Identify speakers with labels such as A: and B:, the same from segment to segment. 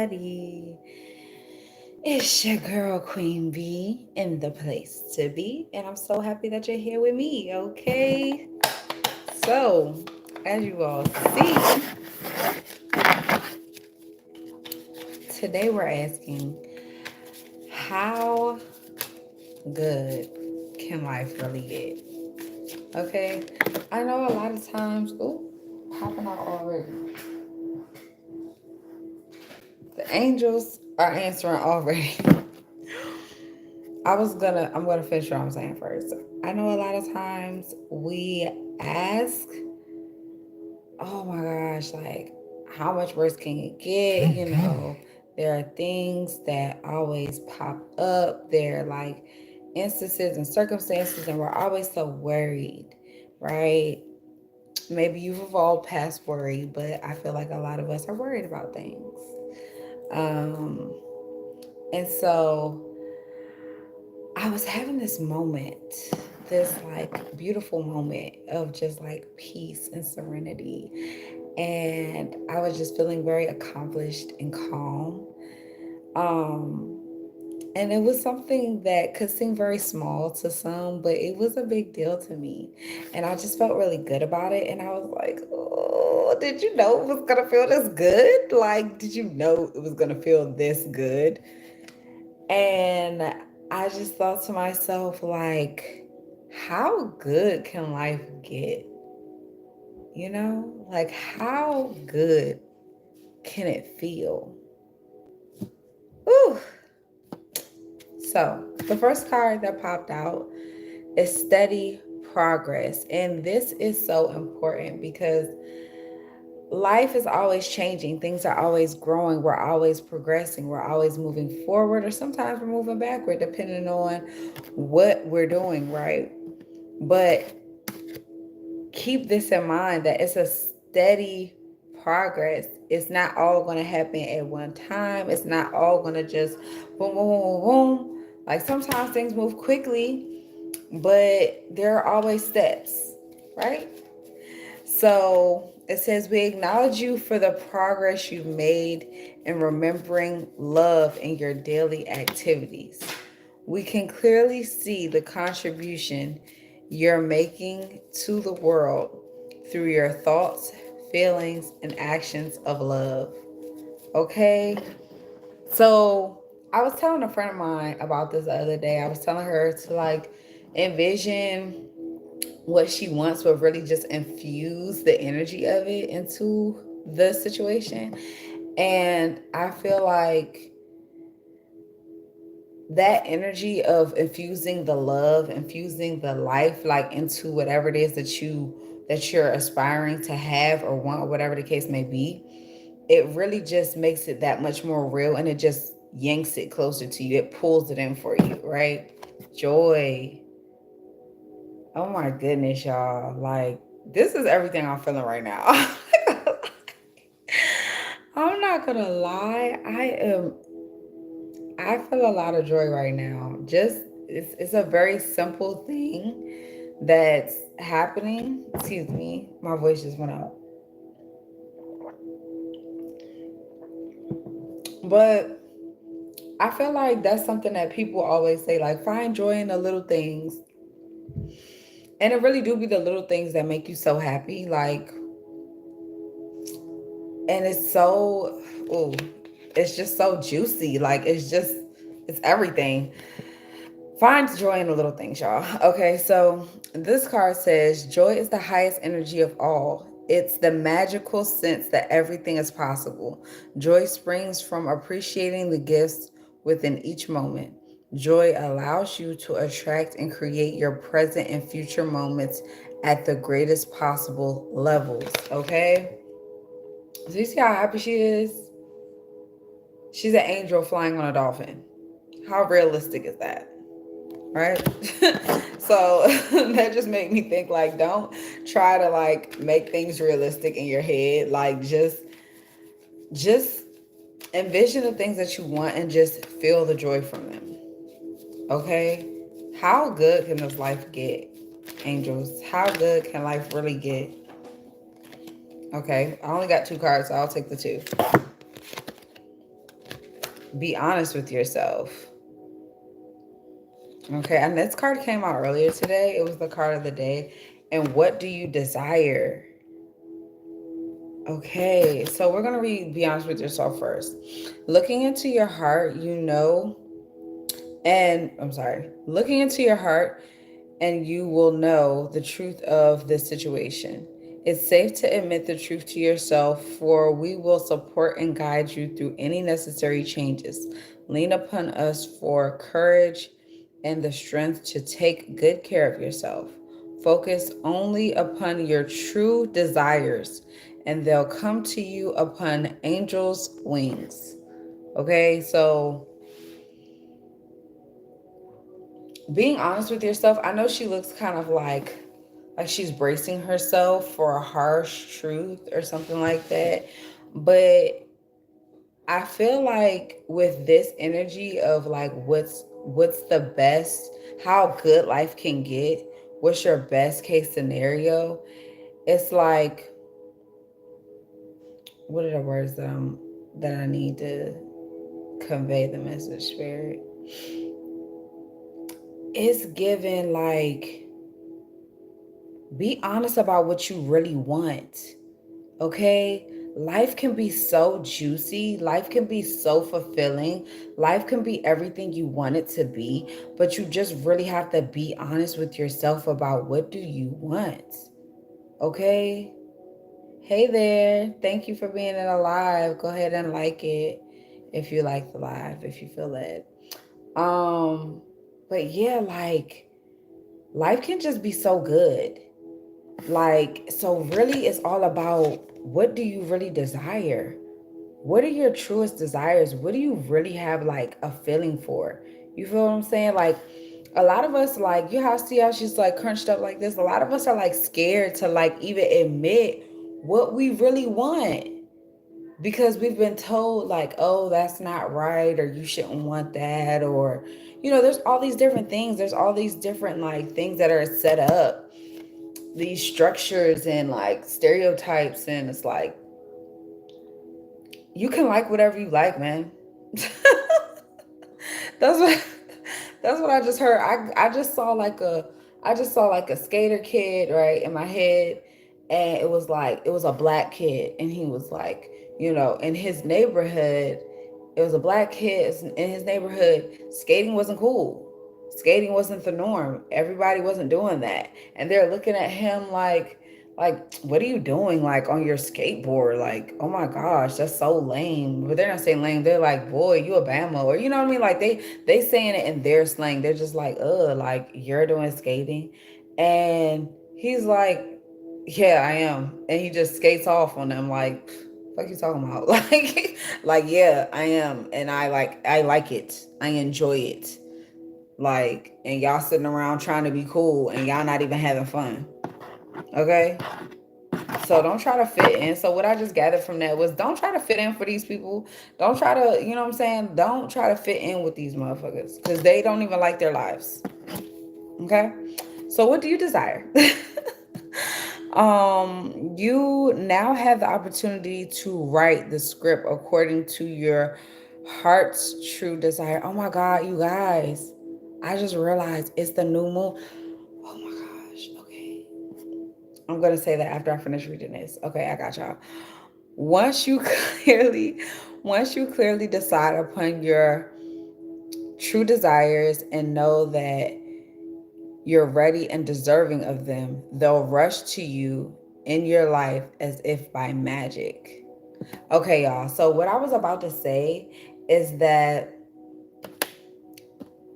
A: everybody. It's your girl Queen B in the place to be, and I'm so happy that you're here with me. Okay, so as you all see, today we're asking how good can life really get? Okay, I know a lot of times, popping out already. The angels are answering already. I'm gonna finish what I'm saying first. I know a lot of times we ask, oh my gosh, like how much worse can it get? There are things that always pop up. There are like instances and circumstances, and we're always so worried, right? Maybe you've evolved past worry, but I feel like a lot of us are worried about things. Um, and so I was having this moment, this like beautiful moment of just like peace and serenity. And I was just feeling very accomplished and calm. Um, and it was something that could seem very small to some, but it was a big deal to me. And I just felt really good about it. And I was like, oh, did you know it was going to feel this good? Like, did you know it was going to feel this good? And I just thought to myself, like, how good can life get? Like, how good can it feel? Ooh. So, the first card that popped out is steady progress. And this is so important because life is always changing. Things are always growing. We're always progressing. We're always moving forward, or sometimes we're moving backward, depending on what we're doing, right? But keep this in mind that it's a steady progress. It's not all going to happen at one time. It's not all going to just boom, boom, boom, boom, boom. Like sometimes things move quickly, but there are always steps, right? So it says, we acknowledge you for the progress you've made in remembering love in your daily activities. We can clearly see the contribution you're making to the world through your thoughts, feelings, and actions of love. Okay? So I was telling a friend of mine about this the other day. I was telling her to like envision what she wants, but really just infuse the energy of it into the situation. And I feel like that energy of infusing the love, infusing the life, like into whatever it is that you're aspiring to have or want, or whatever the case may be, it really just makes it that much more real, and it just yanks it closer to you. It pulls it in for you, right? Joy. Oh my goodness, y'all. Like, this is everything I'm feeling right now. I'm not gonna lie. I feel a lot of joy right now. Just it's a very simple thing that's happening. Excuse me, my voice just went out. But I feel like that's something that people always say, like find joy in the little things. And it really do be the little things that make you so happy. Like, and it's so, ooh, it's just so juicy. Like, it's everything. Find joy in the little things, y'all. Okay, so this card says, joy is the highest energy of all. It's the magical sense that everything is possible. Joy springs from appreciating the gifts within each moment. Joy allows you to attract and create your present and future moments at the greatest possible levels. Okay? So you see how happy she is? She's an angel flying on a dolphin. How realistic is that? Right? So that just made me think, like, don't try to like make things realistic in your head. Like, just envision the things that you want and just feel the joy from them. Okay? How good can this life get, angels? How good can life really get? Okay, I only got two cards, so I'll take the two. Be honest with yourself. Okay, and this card came out earlier today. It was the card of the day. And what do you desire? Okay, so we're gonna read Be Honest with Yourself first. Looking into your heart, you know, and I'm sorry, looking into your heart, and you will know the truth of this situation. It's safe to admit the truth to yourself, for we will support and guide you through any necessary changes. Lean upon us for courage and the strength to take good care of yourself. Focus only upon your true desires, and they'll come to you upon angels' wings. Okay, so being honest with yourself, I know she looks kind of like she's bracing herself for a harsh truth or something like that. But I feel like with this energy of like what's the best, how good life can get, what's your best case scenario? It's like, what are the words that I need to convey the message, spirit? It's given like, be honest about what you really want. Okay? Life can be so juicy. Life can be so fulfilling. Life can be everything you want it to be, but you just really have to be honest with yourself about what do you want. Okay? Hey there. Thank you for being in a live. Go ahead and like it if you like the live, if you feel it. Um, but yeah, like life can just be so good. Like, so really it's all about what do you really desire? What are your truest desires? What do you really have like a feeling for? You feel what I'm saying? Like a lot of us, like you have see how she's like crunched up like this. A lot of us are like scared to like even admit what we really want because we've been told like, oh, that's not right, or you shouldn't want that, or there's all these different things. There's all these different like things that are set up, these structures and like stereotypes, and it's like you can like whatever you like, man. That's what that's what I just heard. I just saw like a skater kid, right, in my head, and it was a black kid, and he was like, in his neighborhood, it was a black kid in his neighborhood. Skating wasn't cool. Skating wasn't the norm. Everybody wasn't doing that, and they're looking at him like, what are you doing like on your skateboard? Like, oh my gosh, that's so lame. But they're not saying lame. They're like, boy, you a Bama, or you know what I mean? Like they saying it in their slang. They're just like, like you're doing skating, and he's like, yeah, I am, and he just skates off on them like, fuck you talking about? Like yeah, I am, and I like it. I enjoy it. Like, and y'all sitting around trying to be cool, and y'all not even having fun. Okay. So don't try to fit in. So what I just gathered from that was don't try to fit in for these people. Don't try to, you know what I'm saying? Don't try to fit in with these motherfuckers because they don't even like their lives. Okay? So what do you desire? You now have the opportunity to write the script according to your heart's true desire. Oh my God, you guys. I just realized it's the new moon. Oh my gosh. Okay. I'm gonna say that after I finish reading this. Okay, I got y'all. Once you clearly, once you clearly decide upon your true desires and know that you're ready and deserving of them, they'll rush to you in your life as if by magic. Okay, y'all. So what I was about to say is that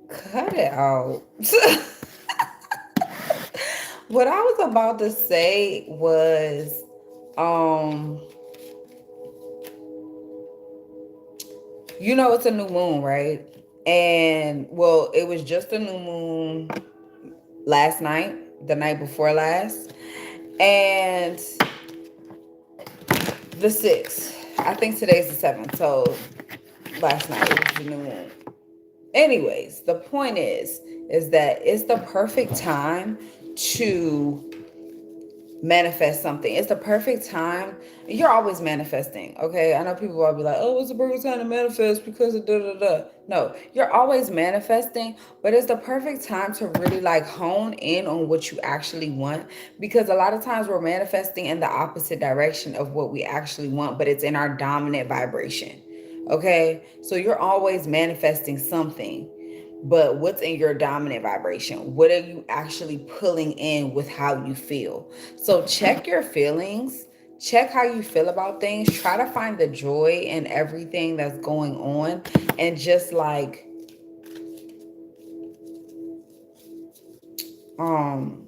A: cut it out. What I was about to say was um it's a new moon, right? And well, it was just a new moon last night, the night before last, and the 6th. I think today's the 7th, so last night it was the new moon. Anyways, the point is that it's the perfect time to manifest something. It's the perfect time. You're always manifesting, okay? I know people will be like, oh, it's the perfect time to manifest because of da da da. No, you're always manifesting, but it's the perfect time to really like hone in on what you actually want, because a lot of times we're manifesting in the opposite direction of what we actually want, but it's in our dominant vibration. Okay? So you're always manifesting something, but what's in your dominant vibration? What are you actually pulling in with how you feel? So check your feelings, check how you feel about things, try to find the joy in everything that's going on, and just like um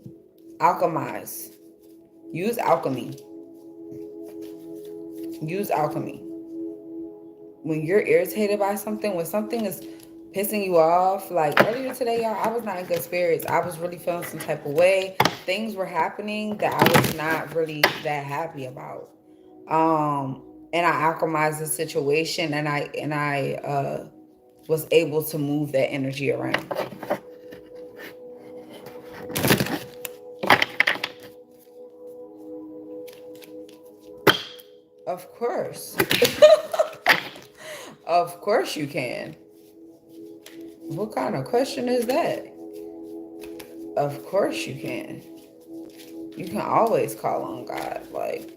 A: alchemize. Use alchemy. Use alchemy. When you're irritated by something, when something is pissing you off, like earlier today, y'all, I was not in good spirits. I was really feeling some type of way. Things were happening that I was not really that happy about. And I alchemized the situation, and I was able to move that energy around. Of course. Of course you can. What kind of question is that? Of course you can. You can always call on God. Like,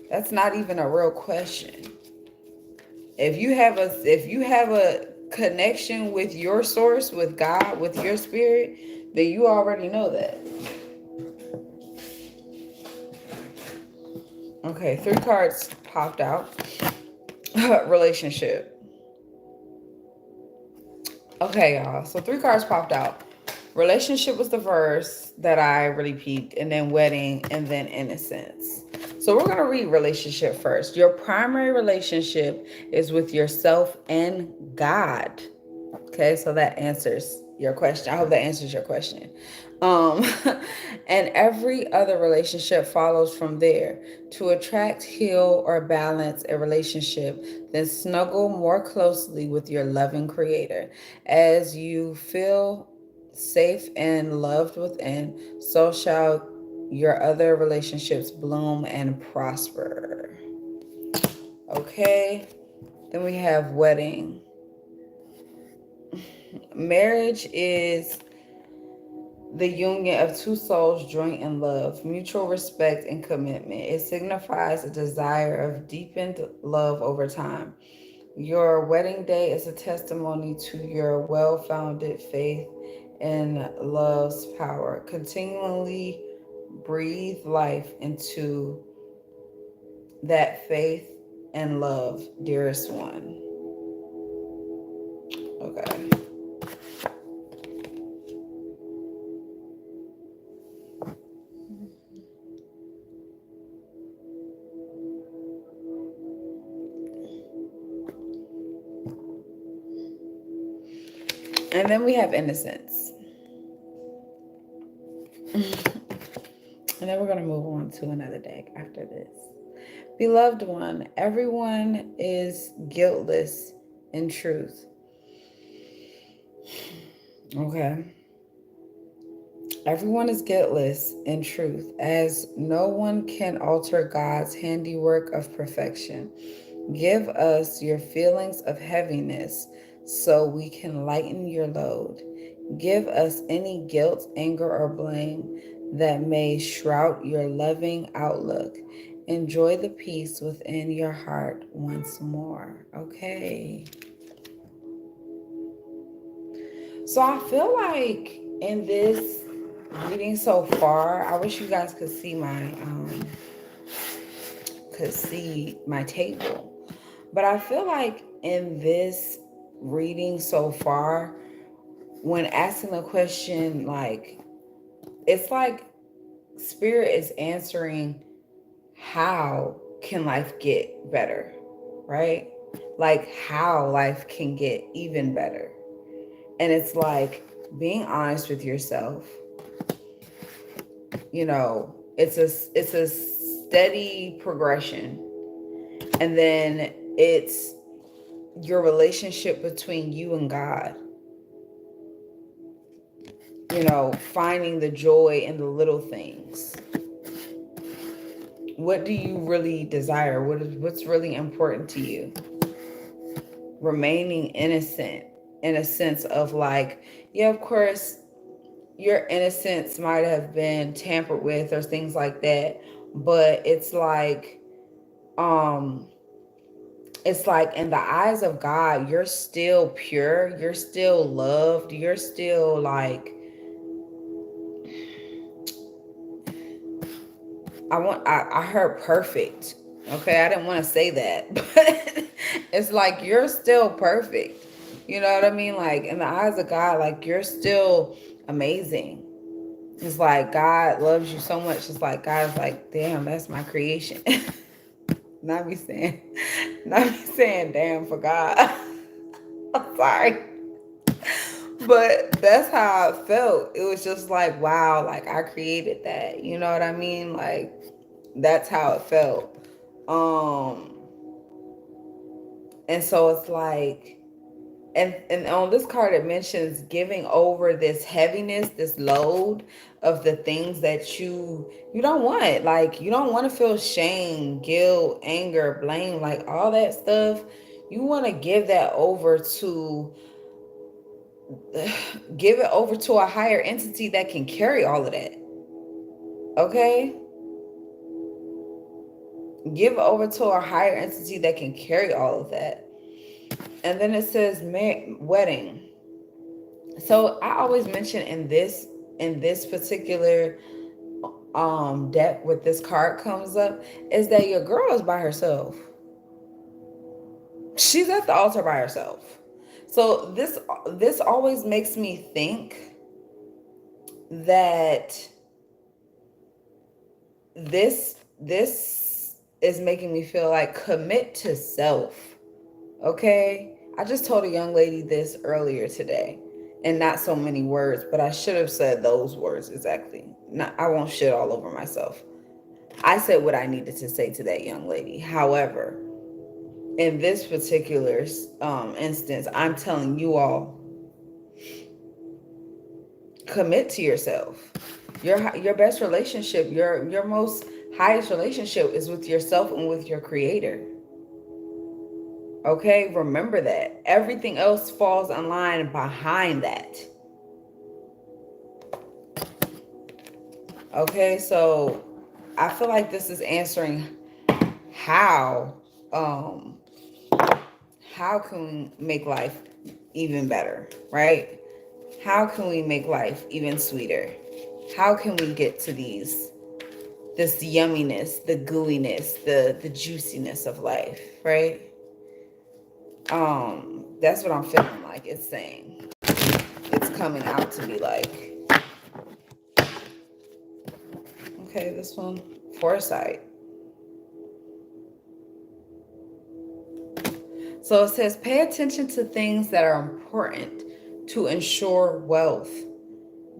A: that's not even a real question. If you have a connection with your source, with God, with your spirit, then you already know that. Okay, 3 cards popped out. Relationship. Okay, y'all. So 3 cards popped out. Relationship was the first that I really peeped, and then wedding, and then innocence. So we're gonna read relationship first. Your primary relationship is with yourself and God. Okay, so that answers your question. I hope that answers your question. Um, and every other relationship follows from there. To attract, heal, or balance a relationship, then snuggle more closely with your loving creator. As you feel safe and loved within, so shall your other relationships bloom and prosper. Okay, then we have wedding. Marriage is the union of two souls joined in love, mutual respect, and commitment. It signifies a desire of deepened love over time. Your wedding day is a testimony to your well founded faith in love's power. Continually breathe life into that faith and love, dearest one. Okay. And then we have innocence. And then we're going to move on to another deck after this. Beloved one, everyone is guiltless in truth. Okay. Everyone is guiltless in truth, as no one can alter God's handiwork of perfection. Give us your feelings of heaviness so we can lighten your load. Give us any guilt, anger, or blame that may shroud your loving outlook. Enjoy the peace within your heart once more. Okay. So I feel like in this reading so far, I wish you guys could see my table. But I feel like in this reading so far, when asking the question, like, it's like spirit is answering, how can life get better, right? Like how life can get even better. And it's like being honest with yourself. You know, it's a steady progression. And then it's your relationship between you and God. You know, finding the joy in the little things. What do you really desire? What's really important to you? Remaining innocent in a sense of like, yeah, of course, your innocence might have been tampered with or things like that, but um it's like in the eyes of God, you're still pure, you're still loved, you're still like, I heard perfect. Okay, I didn't want to say that, but it's like you're still perfect. You know what I mean? Like in the eyes of God, like you're still amazing. It's like God loves you so much. It's like God's like, damn, that's my creation. not me saying, not me saying, damn for God. I'm sorry, but that's how I felt. It was just like, wow, like I created that. You know what I mean? Like that's how it felt. Um, and so it's like, and on this card it mentions giving over this heaviness, this load of the things that you don't want. Like you don't want to feel shame, guilt, anger, blame, like all that stuff. You want to give that over to give it over to a higher entity that can carry all of that. Okay? Give over to a higher entity that can carry all of that. And then it says wedding. So I always mention in this particular deck with this card comes up is that your girl is by herself. She's at the altar by herself. So this always makes me think that this is making me feel like commit to self. Okay? I just told a young lady this earlier today. And not so many words, but I should have said those words exactly. Not, I won't shit all over myself. I said what I needed to say to that young lady. However, in this particular instance, I'm telling you all, commit to yourself. Your best relationship, your most highest relationship is with yourself and with your creator. Okay, remember that. Everything else falls in line behind that. Okay, so I feel like this is answering how um how can we make life even better, right? How can we make life even sweeter? How can we get to this yumminess, the gooiness, the juiciness of life, right? That's what I'm feeling like it's saying. It's coming out to be like, okay, this one, foresight. So it says, pay attention to things that are important to ensure wealth.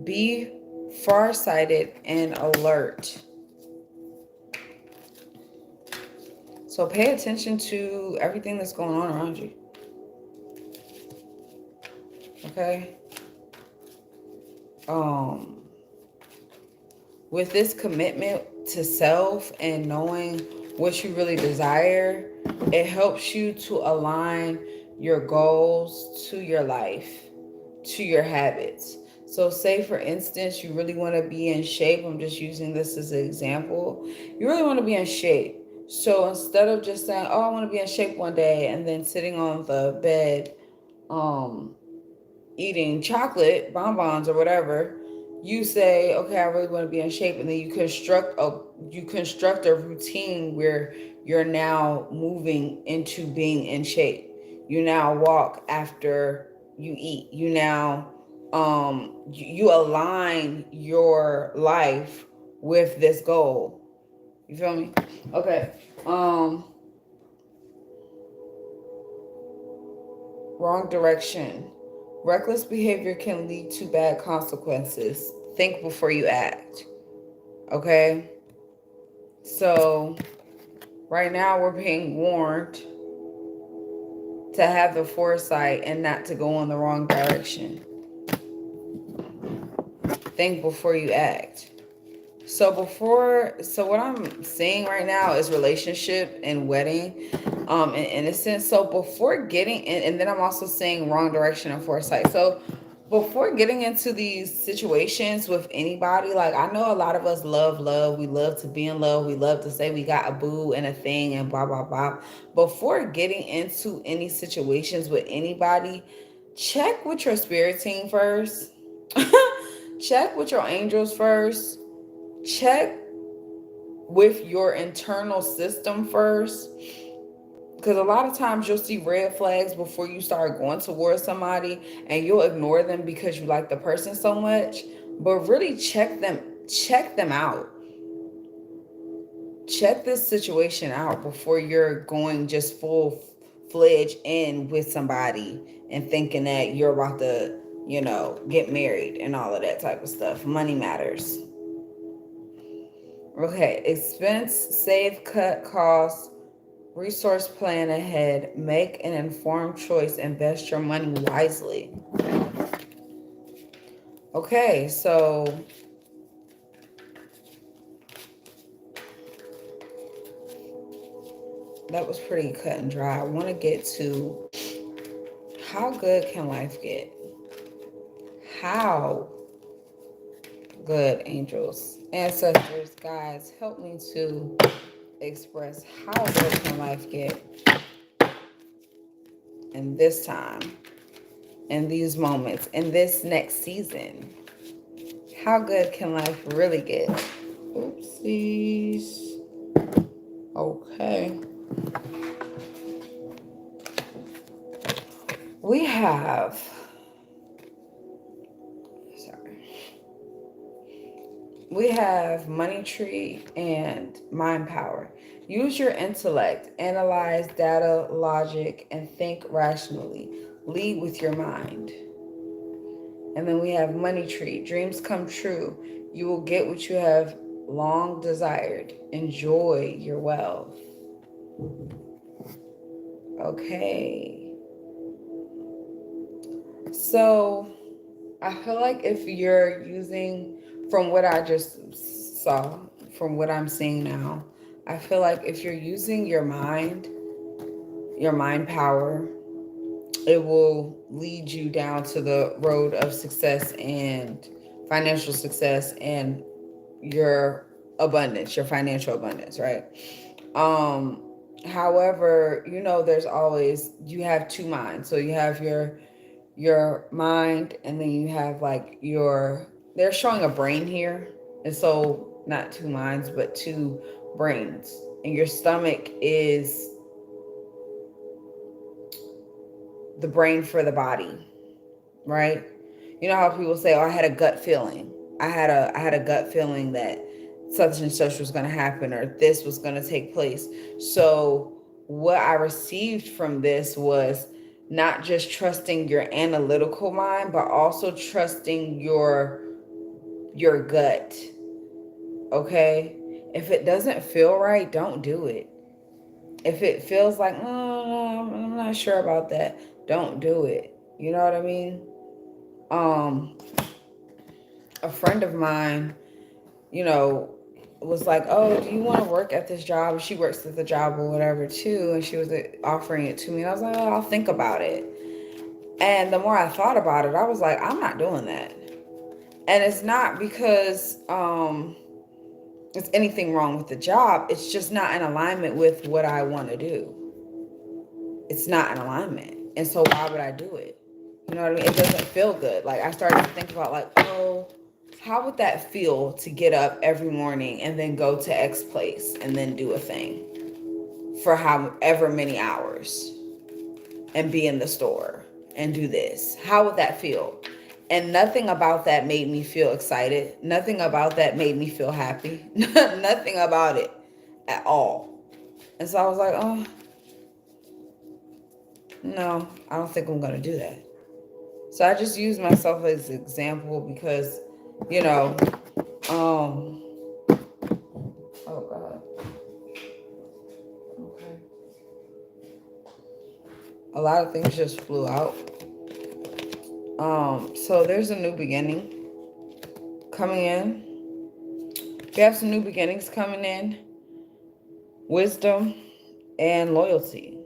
A: Be farsighted and alert. So pay attention to everything that's going on around you. Okay? With this commitment to self and knowing what you really desire, it helps you to align your goals to your life, to your habits. So say for instance, you really want to be in shape. I'm just using this as an example. You really want to be in shape. So instead of just saying, oh, I want to be in shape one day and then sitting on the bed, eating chocolate, bonbons or whatever, you say, okay, I really want to be in shape. And then you construct a routine where you're now moving into being in shape. You now walk after you eat. You now you align your life with this goal. You feel me? Okay. Wrong direction. Reckless behavior can lead to bad consequences. Think before you act. Okay? So, right now we're being warned to have the foresight and not to go in the wrong direction. Think before you act. So what I'm seeing right now is relationship and wedding, and innocence. So before getting in, and then I'm also seeing wrong direction and foresight. So before getting into these situations with anybody, like I know a lot of us love love. We love to be in love. We love to say we got a boo and a thing and blah blah blah. Before getting into any situations with anybody, check with your spirit team first. Check with your angels first. Check with your internal system first, because a lot of times you'll see red flags before you start going towards somebody, and you'll ignore them because you like the person so much. But really check them out. Check this situation out before you're going just full fledged in with somebody and thinking that you're about to, get married and all of that type of stuff. Money matters. Okay, expense, save, cut costs, resource plan ahead, make an informed choice, invest your money wisely. Okay, so that was pretty cut and dry. I want to get to how good can life get? How good, angels, ancestors, guys, help me to express how good can life get in this time, in these moments, in this next season. How good can life really get? Oopsies. Okay. We have, sorry, we have money tree and mind power. Use your intellect, analyze data, logic, and think rationally. Lead with your mind. And then we have money tree. Dreams come true. You will get what you have long desired. Enjoy your wealth. Okay. So I feel like if you're using, from what I just saw, from what I'm seeing now, I feel like if you're using your mind power, it will lead you down to the road of success and financial success and your abundance, your financial abundance, right? Um, However, there's always, you have two minds. So you have your mind, and then you have like they're showing a brain here, and so not two minds but two brains, and your stomach is the brain for the body, right? You know how people say, oh, I had a gut feeling. I had a gut feeling that such and such was going to happen, or this was going to take place. So what I received from this was not just trusting your analytical mind, but also trusting your gut. Okay? If it doesn't feel right, don't do it. If it feels like, I'm not sure about that, don't do it. You know what I mean? Um, a friend of mine, you know, was like, oh, do you want to work at this job? She works at the job or whatever too. And she was offering it to me. And I was like, oh, I'll think about it. And the more I thought about it, I was like, I'm not doing that. And it's not because it's anything wrong with the job. It's just not in alignment with what I want to do. It's not in alignment. And so why would I do it? You know what I mean? It doesn't feel good. Like I started to think about like, oh, how would that feel to get up every morning and then go to X place and then do a thing for however many hours and be in the store and do this? How would that feel? And nothing about that made me feel excited. Nothing about that made me feel happy. Nothing about it at all. And so I was like, oh, no, I don't think I'm going to do that. So I just use myself as an example because, you know, oh God. Okay. A lot of things just flew out. So there's a new beginning coming in. We have some new beginnings coming in, wisdom and loyalty.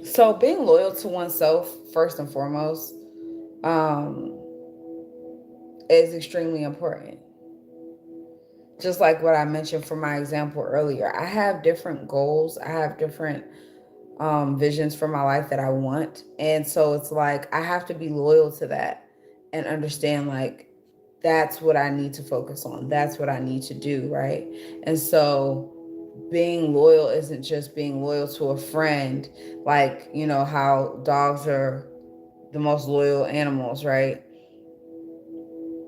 A: So being loyal to oneself, first and foremost, um, is extremely important. Just like what I mentioned for my example earlier, I have different goals. I have different visions for my life that I want. And so it's like I have to be loyal to that and understand like that's what I need to focus on. That's what I need to do, right? And so being loyal isn't just being loyal to a friend, like, you know, how dogs are the most loyal animals, right?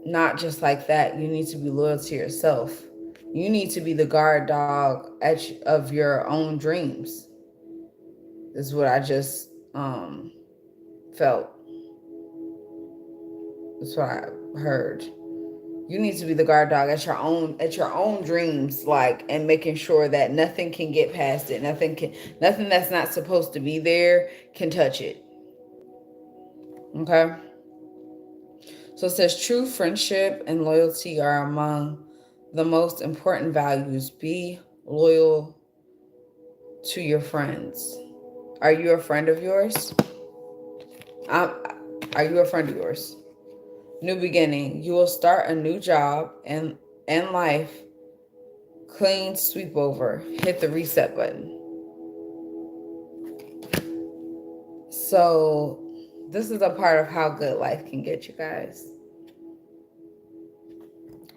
A: Not just like that. You need to be loyal to yourself. You need to be the guard dog of your own dreams. This is what I just felt. That's what I heard. You need to be the guard dog at your own dreams, like, and making sure that nothing can get past it. Nothing that's not supposed to be there can touch it. Okay? So it says true friendship and loyalty are among the most important values. Be loyal to your friends. Are you a friend of yours? Are you a friend of yours? New beginning. You will start a new job and life. Clean sweep over. Hit the reset button. So this is a part of how good life can get, you guys.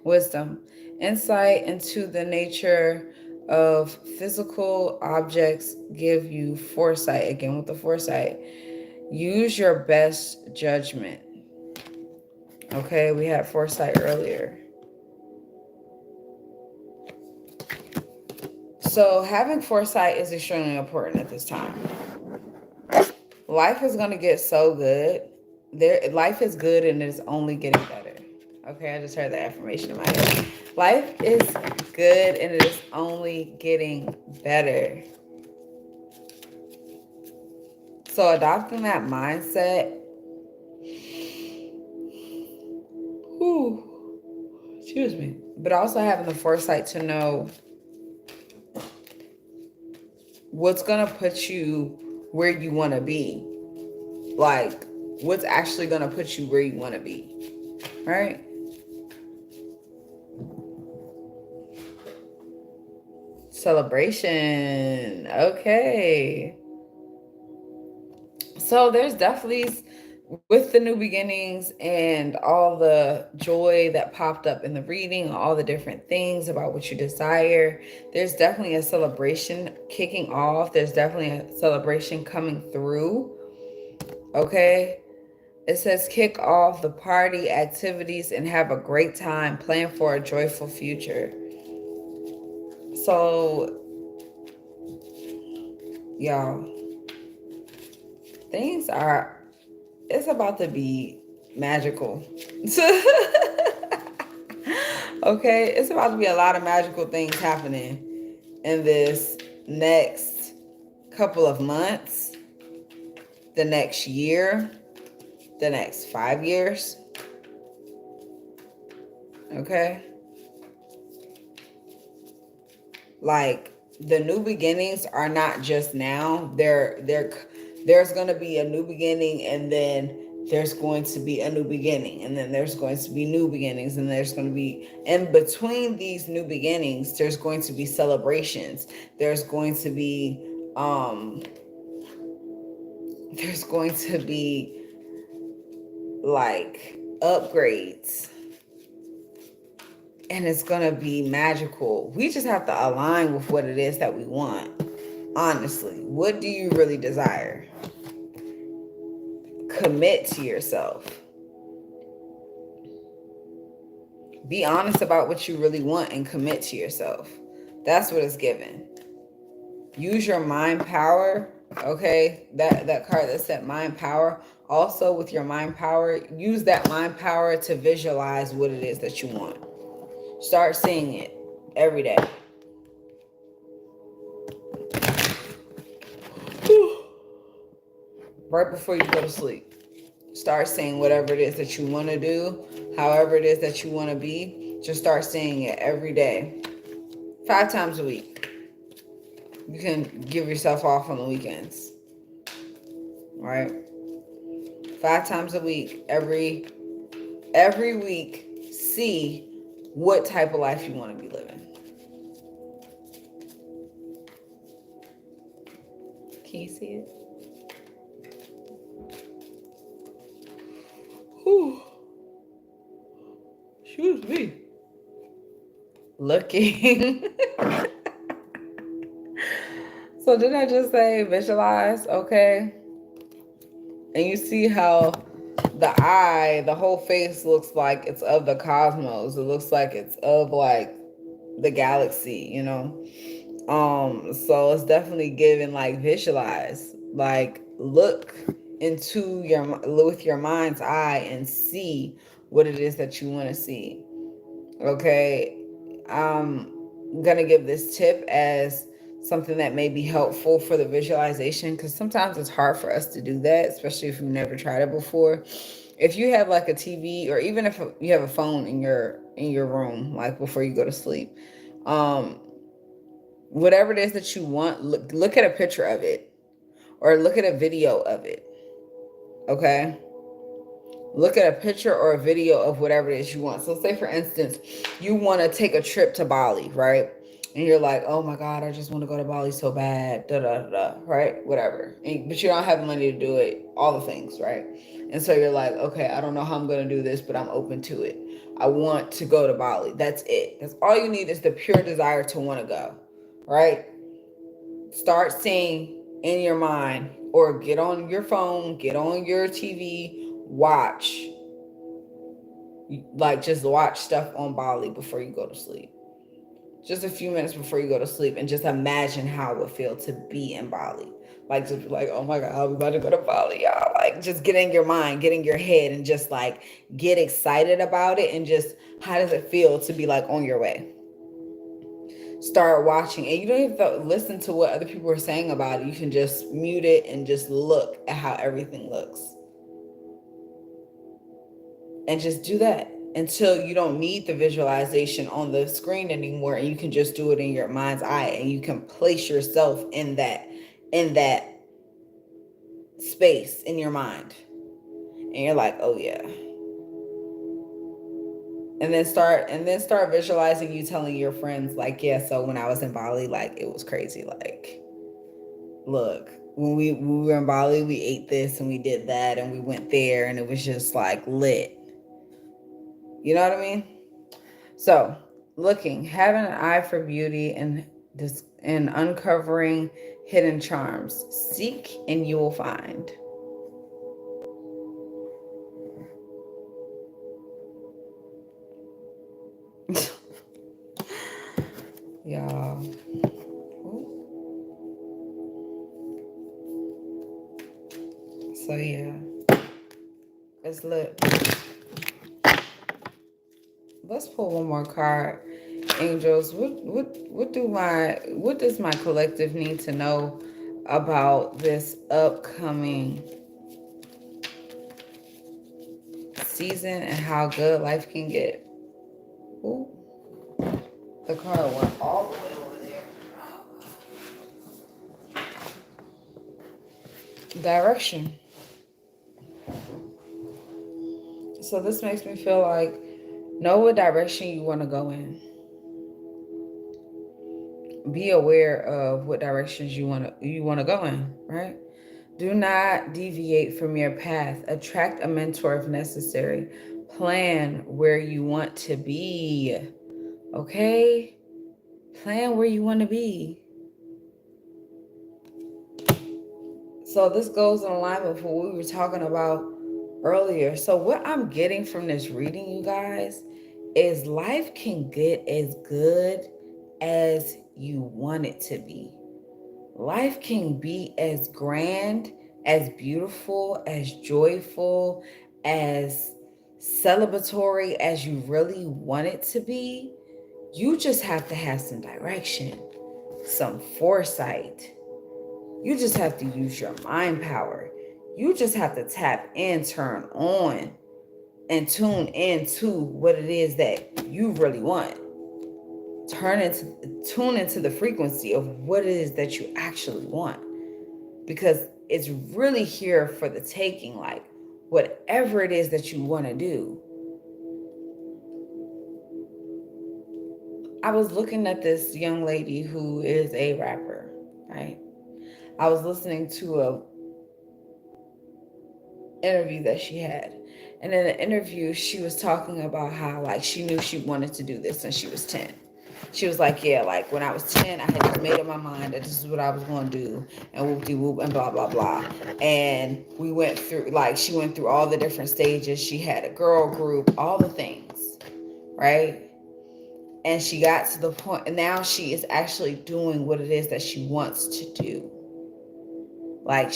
A: Wisdom. Insight into the nature of physical objects give you foresight. Again with the foresight. Use your best judgment. Okay, we had foresight earlier. So having foresight is extremely important at this time. Life is going to get so good. Life is good and it's only getting better. Okay, I just heard that affirmation in my head. Life is good and it is only getting better. So adopting that mindset, excuse me, but also having the foresight to know what's going to put you where you want to be. Like, what's actually going to put you where you want to be. Right? Celebration. Okay. So there's definitely, with the new beginnings and all the joy that popped up in the reading, all the different things about what you desire, there's definitely a celebration kicking off. There's definitely a celebration coming through. Okay. It says kick off the party activities and have a great time. Plan for a joyful future. So, y'all, it's about to be magical. Okay, it's about to be a lot of magical things happening in this next couple of months, the next year, the next 5 years. Okay? Like, the new beginnings are not just now. There's going to be a new beginning, and then there's going to be a new beginning, and then there's going to be new beginnings, and there's going to be, in between these new beginnings, there's going to be celebrations. There's going to be like upgrades, and it's going to be magical. We just have to align with what it is that we want. Honestly, what do you really desire? Commit to yourself. Be honest about what you really want and commit to yourself. That's what it's given. Use your mind power. Okay, that card that said mind power. Also, with your mind power, use that mind power to visualize what it is that you want. Start seeing it every day. Right before you go to sleep. Start saying whatever it is that you want to do, however it is that you want to be. Just start seeing it every day, 5 times a week. You can give yourself off on the weekends, right? 5 times a week, every week, see what type of life you want to be living. Can you see it? Whew. Excuse me. Looking. So didn't I just say visualize? Okay. And you see how the eye, the whole face looks like it's of the cosmos. It looks like it's of like the galaxy, you know? So it's definitely given like visualize, like look into your with your mind's eye and see what it is that you want to see. Okay. I'm gonna give this tip as something that may be helpful for the visualization, because sometimes it's hard for us to do that, especially if you've never tried it before. If you have like a TV, or even if you have a phone in your room, like before you go to sleep, um whatever it is that you want, look at a picture of it, or look at a video of it. Okay. Look at a picture or a video of whatever it is you want. So say for instance, you want to take a trip to Bali, right? And you're like, oh my God, I just want to go to Bali so bad, da da da, right? Whatever. But you don't have the money to do it, all the things, right? And so you're like, okay, I don't know how I'm going to do this, but I'm open to it. I want to go to Bali. That's it. That's all you need, is the pure desire to want to go, right? Start seeing in your mind, or get on your phone, get on your TV, watch, like just watch stuff on Bali before you go to sleep. Just a few minutes before you go to sleep, and just imagine how it would feel to be in Bali. Like, just like, oh my God, I'm about to go to Bali, y'all. Like, just get in your mind, get in your head, and just like get excited about it. And just, how does it feel to be like on your way? Start watching, and you don't even have to listen to what other people are saying about it. You can just mute it and just look at how everything looks, and just do that until you don't need the visualization on the screen anymore, and you can just do it in your mind's eye, and you can place yourself in that space in your mind, and you're like, oh yeah. And then start visualizing you telling your friends, like, yeah, so when I was in Bali, like, it was crazy. Like, look, when we were in Bali, we ate this and we did that and we went there, and it was just like lit. You know what I mean? So, looking, having an eye for beauty, and this, and uncovering hidden charms. Seek and you will find. Y'all. So yeah, it's lit. Let's pull one more card. Angels, what does my collective need to know about this upcoming season, and how good life can get? Ooh, the card went all the way over there. Direction. So this makes me feel like, know what direction you want to go in. Be aware of what directions you want to go in, right? Do not deviate from your path. Attract a mentor if necessary. Plan where you want to be. Okay? Plan where you want to be. So this goes in alignment with what we were talking about earlier. So what I'm getting from this reading, you guys, is life can get as good as you want it to be. Life can be as grand, as beautiful, as joyful, as celebratory as you really want it to be. You just have to have some direction, some foresight. You just have to use your mind power. You just have to tap in, turn on, and tune into what it is that you really want. Tune into the frequency of what it is that you actually want, because it's really here for the taking. Like, whatever it is that you want to do. I was looking at this young lady who is a rapper, right? I was listening to a interview that she had. And in the interview, she was talking about how, like, she knew she wanted to do this since she was 10. She was like, yeah, like, when I was 10, I had just made up my mind that this is what I was going to do, and whoop-de-whoop, and blah, blah, blah. And we went through, like, she went through all the different stages. She had a girl group, all the things, right? And she got to the point, and now she is actually doing what it is that she wants to do. Like,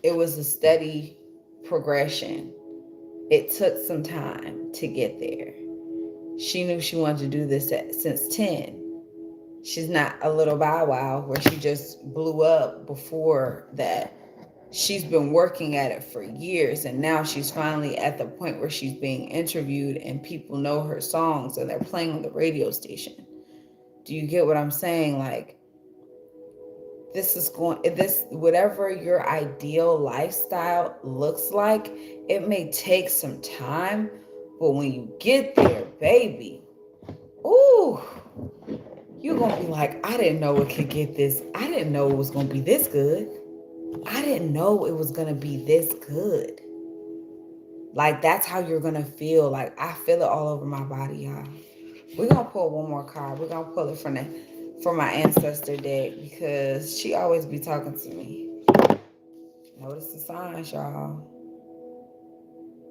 A: it was a steady progression. It took some time to get there. She knew she wanted to do this since 10. She's not a little Bow Wow where she just blew up before that. She's been working at it for years, and now she's finally at the point where she's being interviewed and people know her songs and they're playing on the radio station. Do you get what I'm saying? Like, this whatever your ideal lifestyle looks like, it may take some time, but when you get there, baby, ooh, you're gonna be like, I didn't know it could get this. I didn't know it was gonna be this good. I didn't know it was gonna be this good. Like, that's how you're gonna feel. Like, I feel it all over my body, y'all. We're gonna pull one more card. We're gonna pull it from my ancestor deck, because she always be talking to me. Notice the signs, y'all.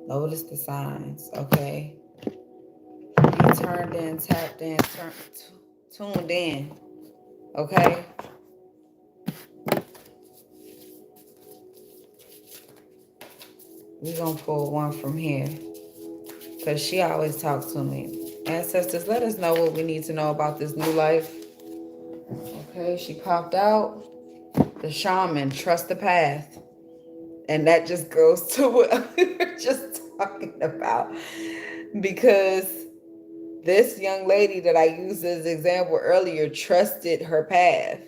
A: Notice the signs, okay? Be turned in, tapped in, tuned in, okay? We're gonna pull one from here, because she always talks to me. Ancestors, let us know what we need to know about this new life. Okay, she popped out. The shaman, trust the path. And that just goes to what we were just talking about. Because this young lady that I used as an example earlier trusted her path.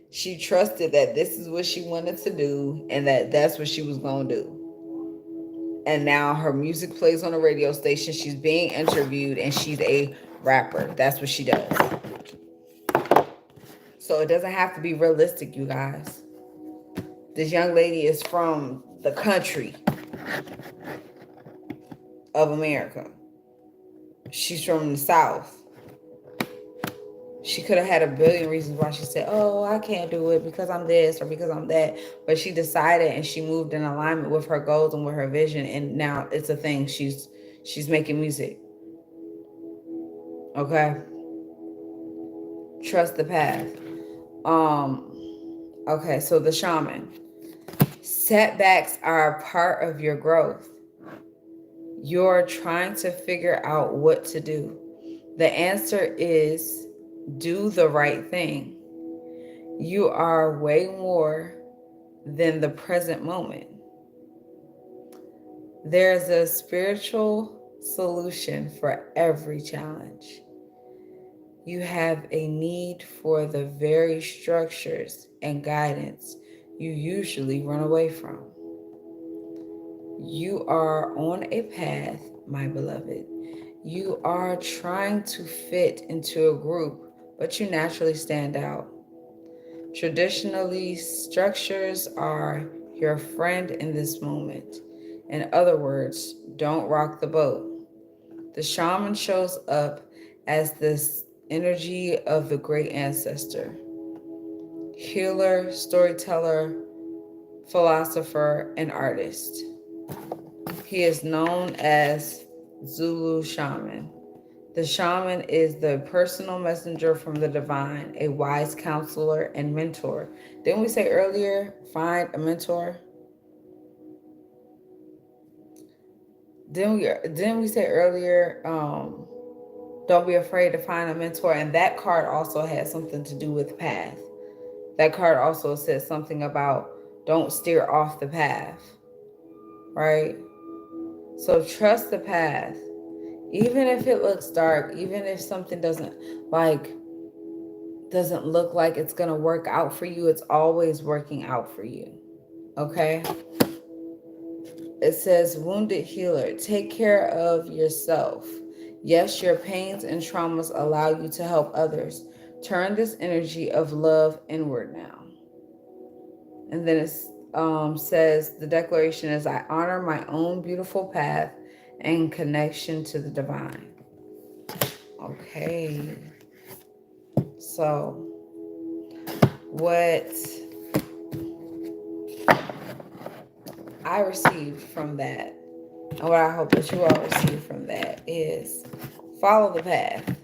A: She trusted that this is what she wanted to do and that that's what she was going to do. And now her music plays on a radio station. She's being interviewed and she's a rapper. That's what she does. So it doesn't have to be realistic, you guys. This young lady is from the country of America. She's from the South. She could have had a billion reasons why she said, oh, I can't do it because I'm this or because I'm that. But she decided and she moved in alignment with her goals and with her vision. And now it's a thing. She's making music. Okay. Trust the path. Okay, so the shaman. Setbacks are a part of your growth. You're trying to figure out what to do. The answer is do the right thing. You are way more than the present moment. There's a spiritual solution for every challenge. You have a need for the very structures and guidance you usually run away from. You are on a path, my beloved. You are trying to fit into a group, but you naturally stand out. Traditionally, structures are your friend in this moment. In other words, don't rock the boat. The shaman shows up as this energy of the great ancestor, healer, storyteller, philosopher, and artist. He is known as Zulu shaman. The shaman is the personal messenger from the divine, a wise counselor and mentor. Didn't we say earlier, find a mentor? Didn't we say earlier, don't be afraid to find a mentor? And that card also has something to do with path. That card also says something about don't steer off the path, right? So trust the path. Even if it looks dark, even if something doesn't look like it's going to work out for you, it's always working out for you. Okay? It says wounded healer, take care of yourself. Yes, your pains and traumas allow you to help others. Turn this energy of love inward now. And then it says the declaration is I honor my own beautiful path and connection to the divine. Okay. So, what I received from that, and what I hope that you all receive from that, is follow the path.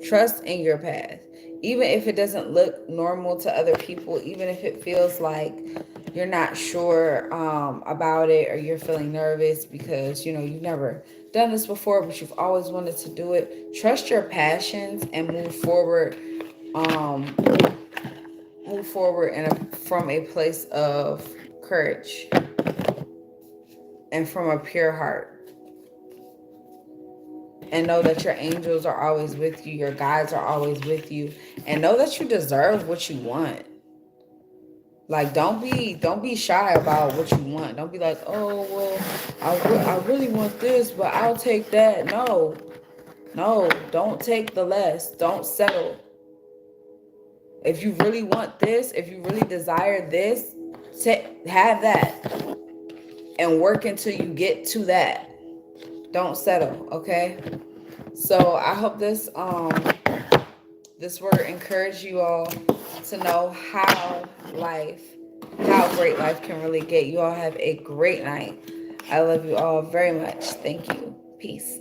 A: Trust in your path. Even if it doesn't look normal to other people, even if it feels like you're not sure about it, or you're feeling nervous because you've never done this before, but you've always wanted to do it, trust your passions and move forward. Um, Move forward from a place of courage and from a pure heart. And know that your angels are always with you, your guides are always with you, and know that you deserve what you want. Like, don't be shy about what you want. Don't be like, oh well, I really want this, but I'll take that. No, don't take the less. Don't settle. If you really want this, if you really desire this, have that and work until you get to that. Don't settle, okay? So I hope this word encourage you all to know how great life can really get. You all have a great night. I love you all very much. Thank you. Peace.